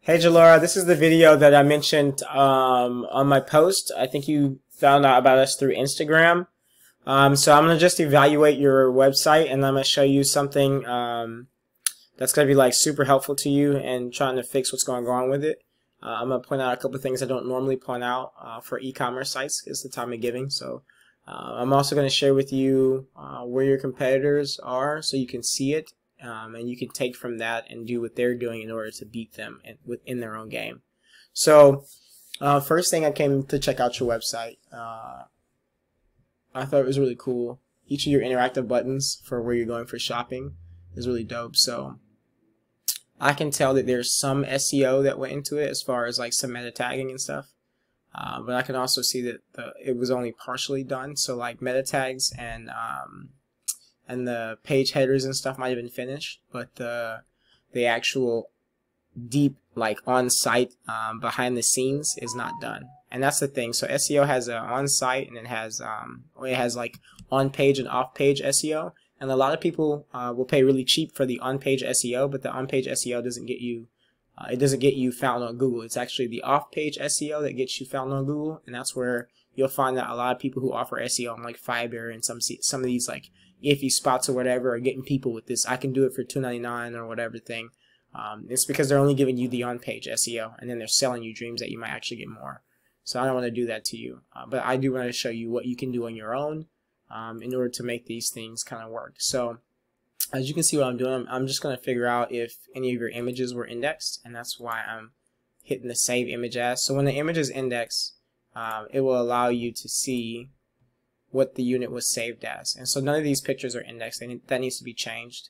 Hey Jalora, this is the video that I mentioned on my post. I think you found out about us through Instagram. So I'm going to just evaluate your website and I'm going to show you something that's going to be like super helpful to you and trying to fix what's going on with it. I'm going to point out a couple of things I don't normally point out for e-commerce sites. It's the time of giving. So I'm also going to share with you where your competitors are so you can see it. And you can take from that and do what they're doing in order to beat them within their own game. So first thing, I came to check out your website. I thought it was really cool. Each of your interactive buttons for where you're going for shopping is really dope. So I can tell that there's some SEO that went into it as far as like some meta tagging and stuff. But I can also see that it was only partially done. So like meta tags and the page headers and stuff might have been finished, but the actual deep like on-site behind the scenes is not done. And that's the thing. So SEO has an on-site and it has like on-page and off-page SEO. And a lot of people will pay really cheap for the on-page SEO, but the on-page SEO doesn't get you it doesn't get you found on Google. It's actually the off-page SEO that gets you found on Google, and that's where you'll find that a lot of people who offer SEO on like Fiverr and some of these like iffy spots or whatever are getting people with this I can do it for $2.99 or whatever thing. It's because they're only giving you the on-page SEO and then they're selling you dreams that you might actually get more. So I don't want to do that to you, but I do want to show you what you can do on your own in order to make these things kind of work. So as you can see what I'm doing, I'm just going to figure out if any of your images were indexed, and that's why I'm hitting the save image as. So when the image is indexed, it will allow you to see what the unit was saved as. And so none of these pictures are indexed. That needs to be changed.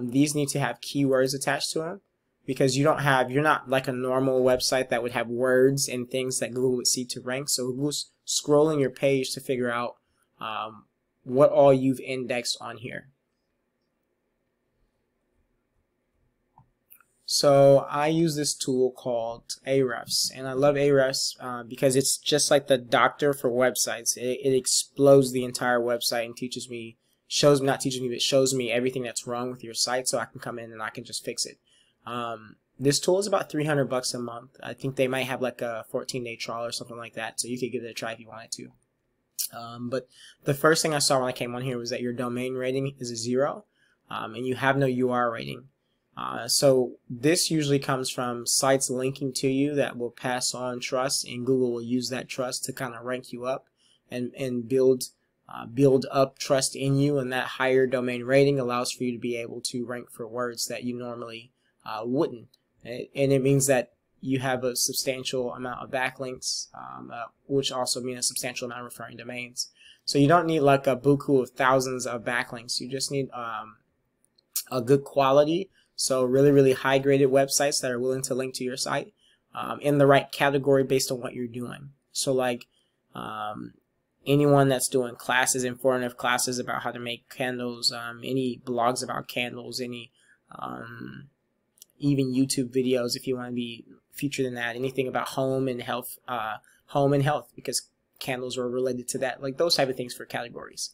These need to have keywords attached to them, because you're not like a normal website that would have words and things that Google would see to rank. So Google's scrolling your page to figure out what all you've indexed on here. So I use this tool called Ahrefs, and I love Ahrefs because it's just like the doctor for websites. It explodes the entire website and shows me everything that's wrong with your site, so I can come in and I can just fix it. This tool is about $300 a month. I think they might have like a 14-day trial or something like that, so you could give it a try if you wanted to. But the first thing I saw when I came on here was that your domain rating is a 0, and you have no UR rating. So this usually comes from sites linking to you that will pass on trust, and Google will use that trust to kind of rank you up and build up trust in you, and that higher domain rating allows for you to be able to rank for words that you normally wouldn't. And it means that you have a substantial amount of backlinks, which also means a substantial amount of referring domains. So you don't need like a buku of thousands of backlinks. You just need a good quality. So really high graded websites that are willing to link to your site in the right category based on what you're doing. So like anyone that's doing classes, informative classes about how to make candles, any blogs about candles, any even YouTube videos if you want to be featured in that, anything about home and health, because candles are related to that, like those type of things for categories.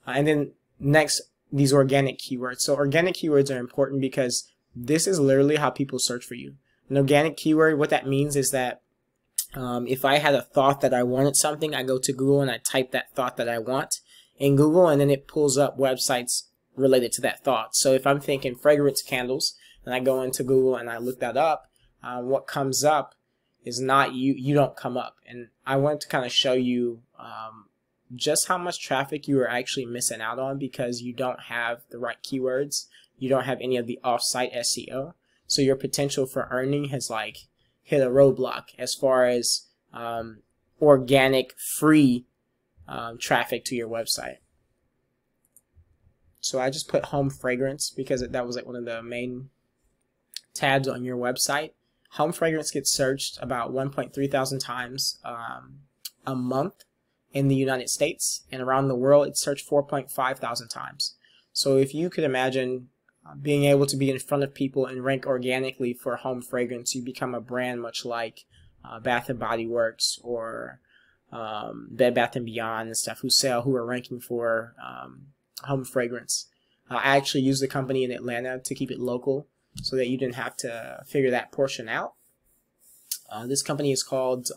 And then next, these organic keywords. So organic keywords are important because this is literally how people search for you. An organic keyword, what that means is that if I had a thought that I wanted something, I go to Google and I type that thought that I want in Google, and then it pulls up websites related to that thought. So if I'm thinking fragrance candles and I go into Google and I look that up, what comes up is not you don't come up. And I want to kind of show you just how much traffic you are actually missing out on because you don't have the right keywords. You don't have any of the off-site SEO. So your potential for earning has like hit a roadblock as far as organic free traffic to your website. So I just put home fragrance because that was like one of the main tabs on your website. Home fragrance gets searched about 1.3 thousand times a month in the United States, and around the world it's searched 4.5 thousand times. So if you could imagine being able to be in front of people and rank organically for home fragrance, you become a brand much like Bath and Body Works or Bed Bath and Beyond and stuff who are ranking for home fragrance. I actually used the company in Atlanta to keep it local so that you didn't have to figure that portion out. This company is called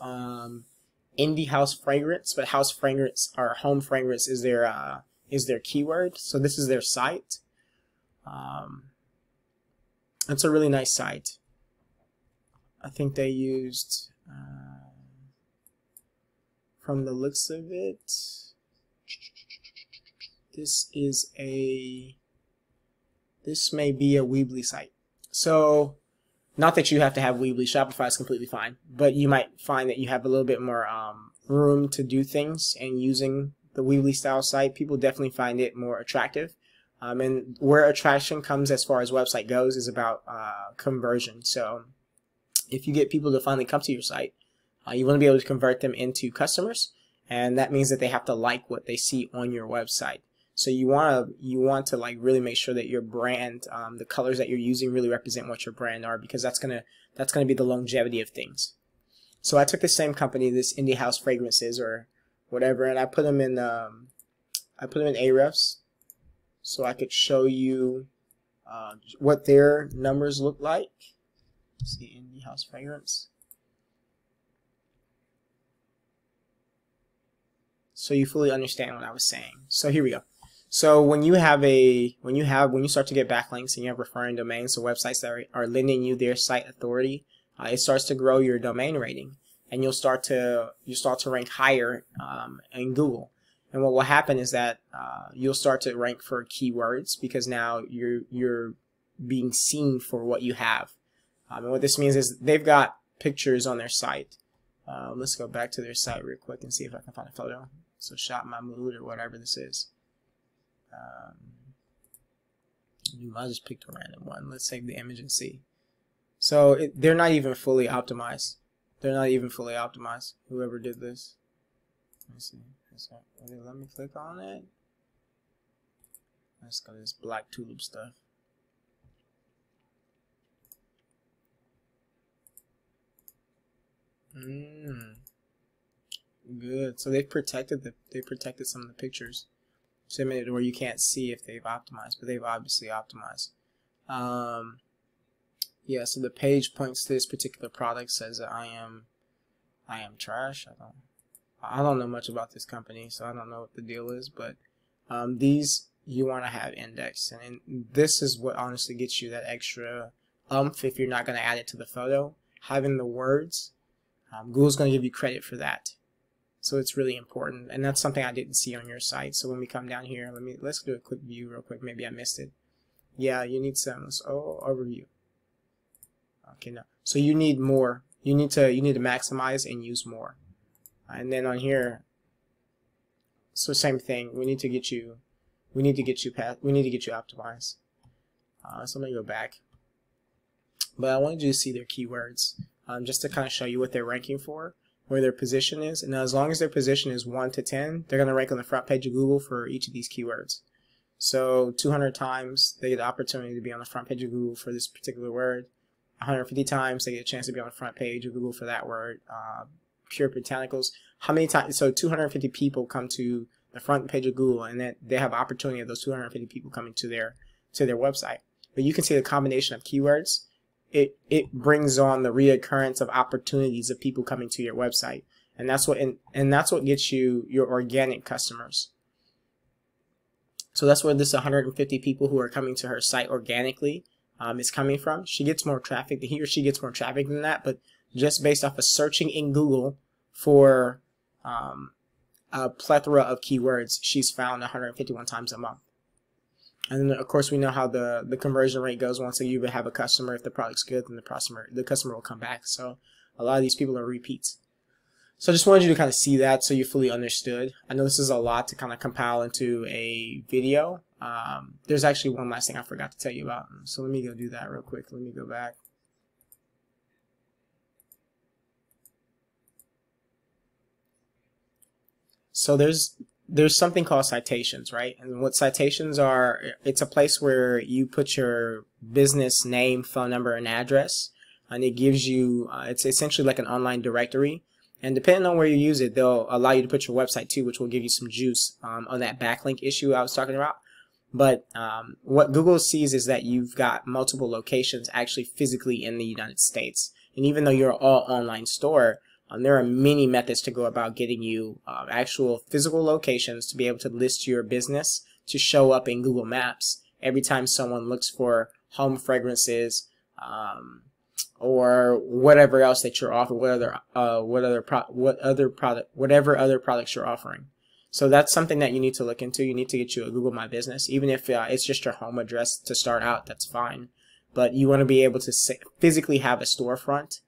Indie House Fragrance, but House Fragrance or Home Fragrance is their keyword. So this is their site. It's a really nice site. I think they used, from the looks of it, this may be a Weebly site. So, not that you have to have Weebly, Shopify is completely fine, but you might find that you have a little bit more room to do things, and using the Weebly style site, people definitely find it more attractive. And where attraction comes as far as website goes is about conversion. So if you get people to finally come to your site, you want to be able to convert them into customers, and that means that they have to like what they see on your website. So you want to like really make sure that your brand, the colors that you're using, really represent what your brand are, because that's gonna be the longevity of things. So I took the same company, this Indie House Fragrances or whatever, and I put them in Ahrefs, so I could show you what their numbers look like. Let's see, Indie House Fragrance. So you fully understand what I was saying. So here we go. So when you start to get backlinks and you have referring domains, so websites that are lending you their site authority, it starts to grow your domain rating, and you'll start to rank higher in Google. And what will happen is that you'll start to rank for keywords, because now you're being seen for what you have. And what this means is they've got pictures on their site. Let's go back to their site real quick and see if I can find a photo. So Shop My Mood or whatever this is. I just picked a random one. Let's save the image and see. So they're not even fully optimized. They're not even fully optimized. Whoever did this. Let me see. Let me click on it. Let's go to this black tulip stuff. Good. So they've protected some of the pictures. So they made it where you can't see if they've optimized, but they've obviously optimized. Yeah. So the page points to this particular product, says that I am trash. I don't know much about this company, so I don't know what the deal is, but these you want to have indexed, and this is what honestly gets you that extra oomph if you're not going to add it to the photo. Having the words, Google's going to give you credit for that, so it's really important, and that's something I didn't see on your site. So when we come down here, let's do a quick view real quick. Maybe I missed it. Yeah, you need some overview. Okay, no. So you need more. You need to maximize and use more. And then on here, so same thing. We need to get you optimized. So let me go back. But I wanted you to see their keywords, just to kind of show you what they're ranking for, where their position is. And as long as their position is 1 to 10, they're going to rank on the front page of Google for each of these keywords. So 200 times they get the opportunity to be on the front page of Google for this particular word. 150 times they get a chance to be on the front page of Google for that word. Pure botanicals. How many times? So 250 people come to the front page of Google, and then they have opportunity of those 250 people coming to their website. But you can see the combination of keywords. It brings on the reoccurrence of opportunities of people coming to your website, and that's what gets you your organic customers. So that's where this 150 people who are coming to her site organically is coming from. He or she gets more traffic than that, but just based off of searching in Google for a plethora of keywords, she's found 151 times a month. And then of course we know how the conversion rate goes. Once you have a customer, if the product's good, then the customer will come back. So a lot of these people are repeats. So I just wanted you to kind of see that so you fully understood. I know this is a lot to kind of compile into a video. There's actually one last thing I forgot to tell you about. So let me go do that real quick. Let me go back. So there's something called citations, right? And what citations are, it's a place where you put your business name, phone number, and address, and it gives you, it's essentially like an online directory. And depending on where you use it, they'll allow you to put your website too, which will give you some juice on that backlink issue I was talking about. But what Google sees is that you've got multiple locations actually physically in the United States. And even though you're all online store, there are many methods to go about getting you actual physical locations to be able to list your business to show up in Google Maps every time someone looks for home fragrances or whatever else that you're offering, whatever other products you're offering. So that's something that you need to look into. You need to get you a Google My Business, even if it's just your home address to start out. That's fine, but you want to be able to physically have a storefront.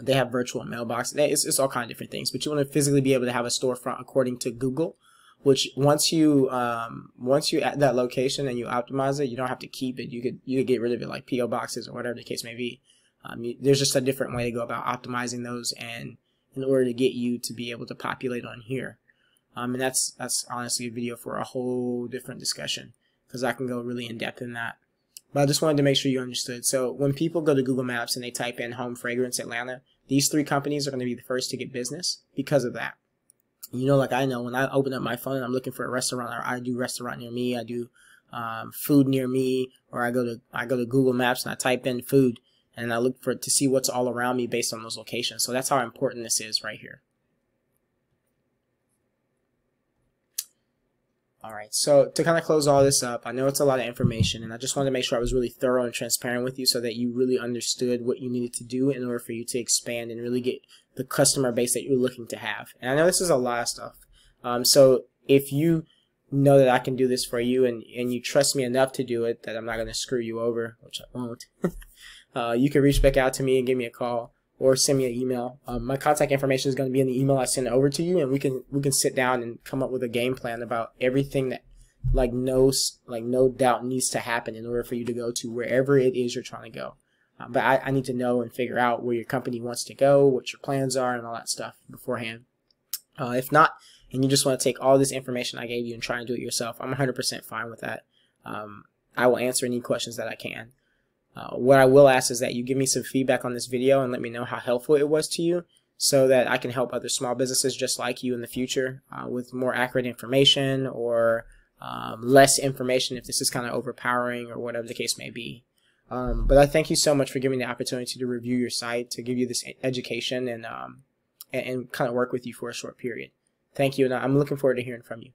They have virtual mailbox. It's all kinds of different things, but you want to physically be able to have a storefront according to Google. Which once you add that location and you optimize it, you don't have to keep it. You could get rid of it, like PO boxes or whatever the case may be. There's just a different way to go about optimizing those, and in order to get you to be able to populate on here. And that's honestly a video for a whole different discussion, because I can go really in depth in that. But I just wanted to make sure you understood. So when people go to Google Maps and they type in home fragrance Atlanta, these 3 companies are going to be the first to get business because of that. You know, like I know when I open up my phone and I'm looking for a restaurant, or I do restaurant near me, I do food near me, or I go to Google Maps and I type in food and I look to see what's all around me based on those locations. So that's how important this is right here. Alright, so to kind of close all this up, I know it's a lot of information, and I just wanted to make sure I was really thorough and transparent with you so that you really understood what you needed to do in order for you to expand and really get the customer base that you're looking to have. And I know this is a lot of stuff. So if you know that I can do this for you, and you trust me enough to do it, that I'm not going to screw you over, which I won't, you can reach back out to me and give me a call, or send me an email. My contact information is going to be in the email I send over to you, and we can sit down and come up with a game plan about everything that no doubt needs to happen in order for you to go to wherever it is you're trying to go. But I need to know and figure out where your company wants to go, what your plans are, and all that stuff beforehand. If not, and you just want to take all this information I gave you and try and do it yourself, I'm 100% fine with that. I will answer any questions that I can. What I will ask is that you give me some feedback on this video and let me know how helpful it was to you, so that I can help other small businesses just like you in the future with more accurate information, or less information if this is kind of overpowering, or whatever the case may be. But I thank you so much for giving me the opportunity to review your site, to give you this education, and kind of work with you for a short period. Thank you, and I'm looking forward to hearing from you.